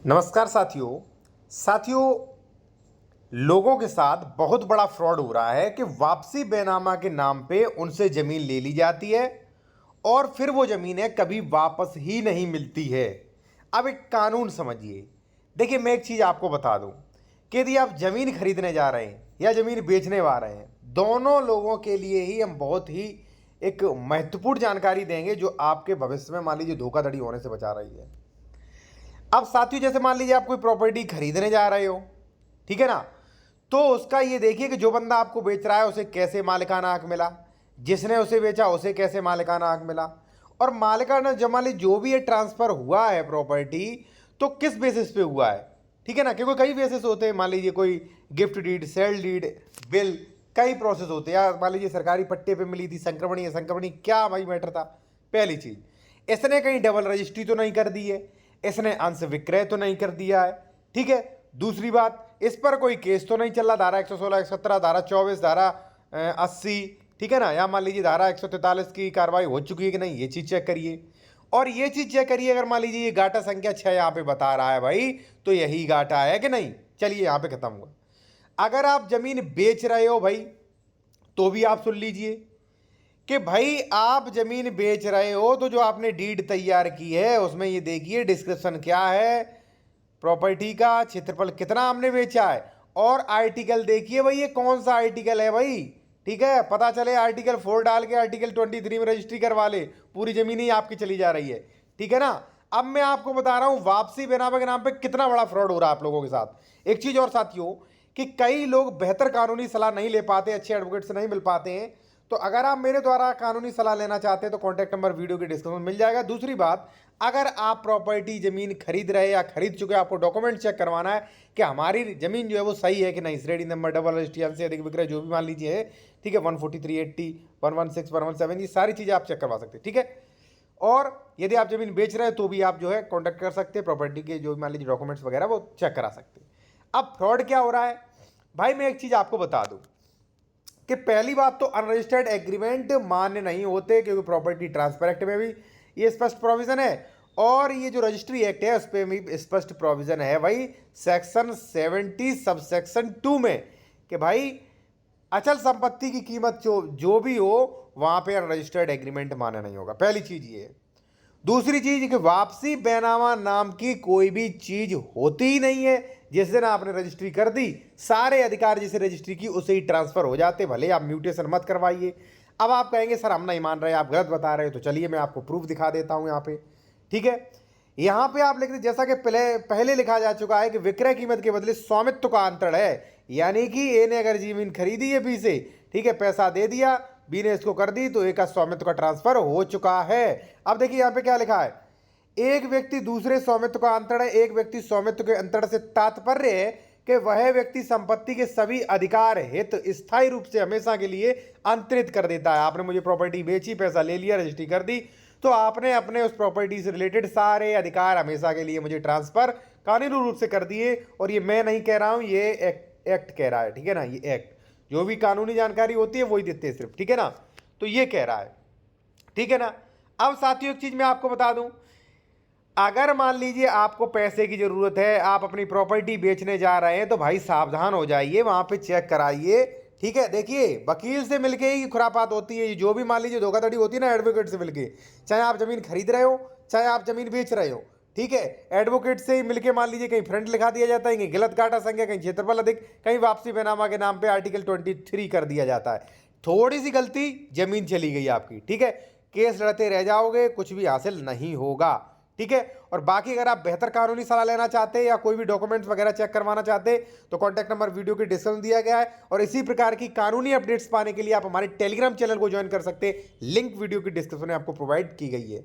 नमस्कार साथियों। साथियों, लोगों के साथ बहुत बड़ा फ्रॉड हो रहा है कि वापसी बेनामा के नाम पे उनसे ज़मीन ले ली जाती है और फिर वो ज़मीनें कभी वापस ही नहीं मिलती है। अब एक कानून समझिए। देखिए, मैं एक चीज़ आपको बता दूं कि यदि आप ज़मीन खरीदने जा रहे हैं या ज़मीन बेचने जा रहे हैं, दोनों लोगों के लिए ही हम बहुत ही एक महत्वपूर्ण जानकारी देंगे जो आपके भविष्य में मान लीजिए धोखाधड़ी होने से बचा रही है। अब साथियों, जैसे मान लीजिए आप कोई प्रॉपर्टी खरीदने जा रहे हो, ठीक है ना? तो उसका ये देखिए कि जो बंदा आपको बेच रहा है उसे कैसे मालिकाना हक मिला, जिसने उसे बेचा उसे कैसे मालिकाना हक मिला, और मालिकाना जब मान लीजिए जो भी ये ट्रांसफर हुआ है प्रॉपर्टी, तो किस बेसिस पे हुआ है, ठीक है ना? क्योंकि कई बेसिस होते हैं। मान लीजिए कोई gift deed, sale deed, bill, कई प्रोसेस होते हैं। या मान लीजिए सरकारी पट्टे पे मिली थी, संक्रमणी है, संक्रमणी क्या भाई मैटर था। पहली चीज, इसने कहीं डबल रजिस्ट्री तो नहीं कर दी है, इसने अंश विक्रय तो नहीं कर दिया है, ठीक है। दूसरी बात, इस पर कोई केस तो नहीं चल रहा, धारा 116, 117, धारा 24, धारा 80, ठीक है ना? या मान लीजिए धारा 143 की कार्रवाई हो चुकी है कि नहीं, ये चीज चेक करिए। और ये चीज चेक करिए, अगर मान लीजिए ये गाटा संख्या 6 यहाँ पे बता रहा है भाई, तो यही गाटा है कि नहीं। चलिए, यहाँ पे खत्म हुआ। अगर आप जमीन बेच रहे हो भाई, तो भी आप सुन लीजिए कि भाई आप जमीन बेच रहे हो तो जो आपने डीड तैयार की है उसमें ये देखिए डिस्क्रिप्शन क्या है, प्रॉपर्टी का क्षेत्रफल कितना आपने बेचा है, और आर्टिकल देखिए भाई ये कौन सा आर्टिकल है भाई, ठीक है। पता चले आर्टिकल 4 डाल के आर्टिकल 23 में रजिस्ट्री करवा ले, पूरी जमीन ही आपकी चली जा रही है, ठीक है ना। अब मैं आपको बता रहा हूं वापसी बेनामा के नाम पे कितना बड़ा फ्रॉड हो रहा है आप लोगों के साथ। एक चीज और साथियों, कि कई लोग बेहतर कानूनी सलाह नहीं ले पाते, अच्छे एडवोकेट से नहीं मिल पाते हैं। तो अगर आप मेरे द्वारा कानूनी सलाह लेना चाहते हैं तो कॉन्टैक्ट नंबर वीडियो के डिस्क्रिप्शन में मिल जाएगा। दूसरी बात, अगर आप प्रॉपर्टी जमीन खरीद रहे या खरीद चुके, आपको डॉक्यूमेंट चेक करवाना है कि हमारी जमीन जो है वो सही है कि नहीं, श्रेणी नंबर, डबल रजिस्ट्री से अधिक विक्रय जो भी मान लीजिए है, ठीक है, 143, 80, 116, 117, ये सारी चीज़ें आप चेक करवा सकते हैं, ठीक है। और यदि आप जमीन बेच रहे हैं तो भी आप जो है कॉन्टैक्ट कर सकते हैं, प्रॉपर्टी के जो मान लीजिए डॉक्यूमेंट्स वगैरह वो चेक करा सकते हैं। अब फ्रॉड क्या हो रहा है भाई, मैं एक चीज़ आपको बता दूं कि पहली बात तो अनरजिस्टर्ड एग्रीमेंट मान्य नहीं होते, क्योंकि प्रॉपर्टी ट्रांसफर एक्ट में भी ये स्पष्ट प्रोविजन है, और ये जो रजिस्ट्री एक्ट है उस पर भी स्पष्ट प्रोविजन है भाई, सेक्शन 70 सब सेक्शन 2 में, कि भाई अचल संपत्ति की कीमत जो भी हो वहां पे अनरजिस्टर्ड एग्रीमेंट मान्य नहीं होगा। पहली चीज ये है। दूसरी चीज कि वापसी बेनामा नाम की कोई भी चीज होती ही नहीं है। जिस दिन आपने रजिस्ट्री कर दी, सारे अधिकार जिसे रजिस्ट्री की उसे ही ट्रांसफर हो जाते, भले आप म्यूटेशन मत करवाइए। अब आप कहेंगे सर हम नहीं मान रहे, आप गलत बता रहे हो, तो चलिए मैं आपको प्रूफ दिखा देता हूं यहाँ पे, ठीक है। यहाँ पे आप लिखते जैसा कि पहले पहले लिखा जा चुका है कि विक्रय कीमत के बदले स्वामित्व का अंतर है, यानी कि ए ने अगर जमीन खरीदी है बी से, ठीक है, पैसा दे दिया, बी ने इसको कर दी, तो ए का स्वामित्व का ट्रांसफर हो चुका है। अब देखिए यहाँ पे क्या लिखा है, एक व्यक्ति दूसरे स्वामित्व का अंतर है। एक व्यक्ति स्वामित्व के अंतर से तात्पर्य है कि वह व्यक्ति संपत्ति के सभी अधिकार हित स्थायी रूप से हमेशा के लिए अंतरित कर देता है। आपने मुझे प्रॉपर्टी बेची, पैसा ले लिया, रजिस्ट्री कर दी, तो आपने अपने उस प्रॉपर्टी से रिलेटेड सारे अधिकार हमेशा के लिए मुझे ट्रांसफर कानूनी रूप से कर दिए। और ये मैं नहीं कह रहा हूं, ये एक्ट कह रहा है, ठीक है ना। ये एक्ट जो भी कानूनी जानकारी होती है वही देते हैं सिर्फ, ठीक है ना। तो ये कह रहा है, ठीक है ना। अब साथियों एक चीज मैं आपको बता दूं, अगर मान लीजिए आपको पैसे की जरूरत है, आप अपनी प्रॉपर्टी बेचने जा रहे हैं, तो भाई सावधान हो जाइए, वहां पे चेक कराइए, ठीक है। देखिए, वकील से मिलके ही खुरापात होती है, जो भी मान लीजिए धोखाधड़ी होती है ना, एडवोकेट से मिलके, चाहे आप जमीन खरीद रहे हो चाहे आप जमीन बेच रहे हो, ठीक है, एडवोकेट से ही मिलके मान लीजिए कहीं फ्रंट लिखा दिया जाता है, कहीं गलत गाटा संख्या, कहीं क्षेत्रफल अधिक, कहीं वापसी बेनामा के नाम पे आर्टिकल 23 कर दिया जाता है। थोड़ी सी गलती, जमीन चली गई आपकी, ठीक है, केस लड़ते रह जाओगे, कुछ भी हासिल नहीं होगा, ठीक है। और बाकी अगर आप बेहतर कानूनी सलाह लेना चाहते हैं या कोई भी डॉक्यूमेंट्स वगैरह चेक करवाना चाहते हैं, तो कॉन्टैक्ट नंबर वीडियो के डिस्क्रिप्शन दिया गया है। और इसी प्रकार की कानूनी अपडेट्स पाने के लिए आप हमारे टेलीग्राम चैनल को ज्वाइन कर सकते हैं, लिंक वीडियो की डिस्क्रिप्शन में आपको प्रोवाइड की गई है।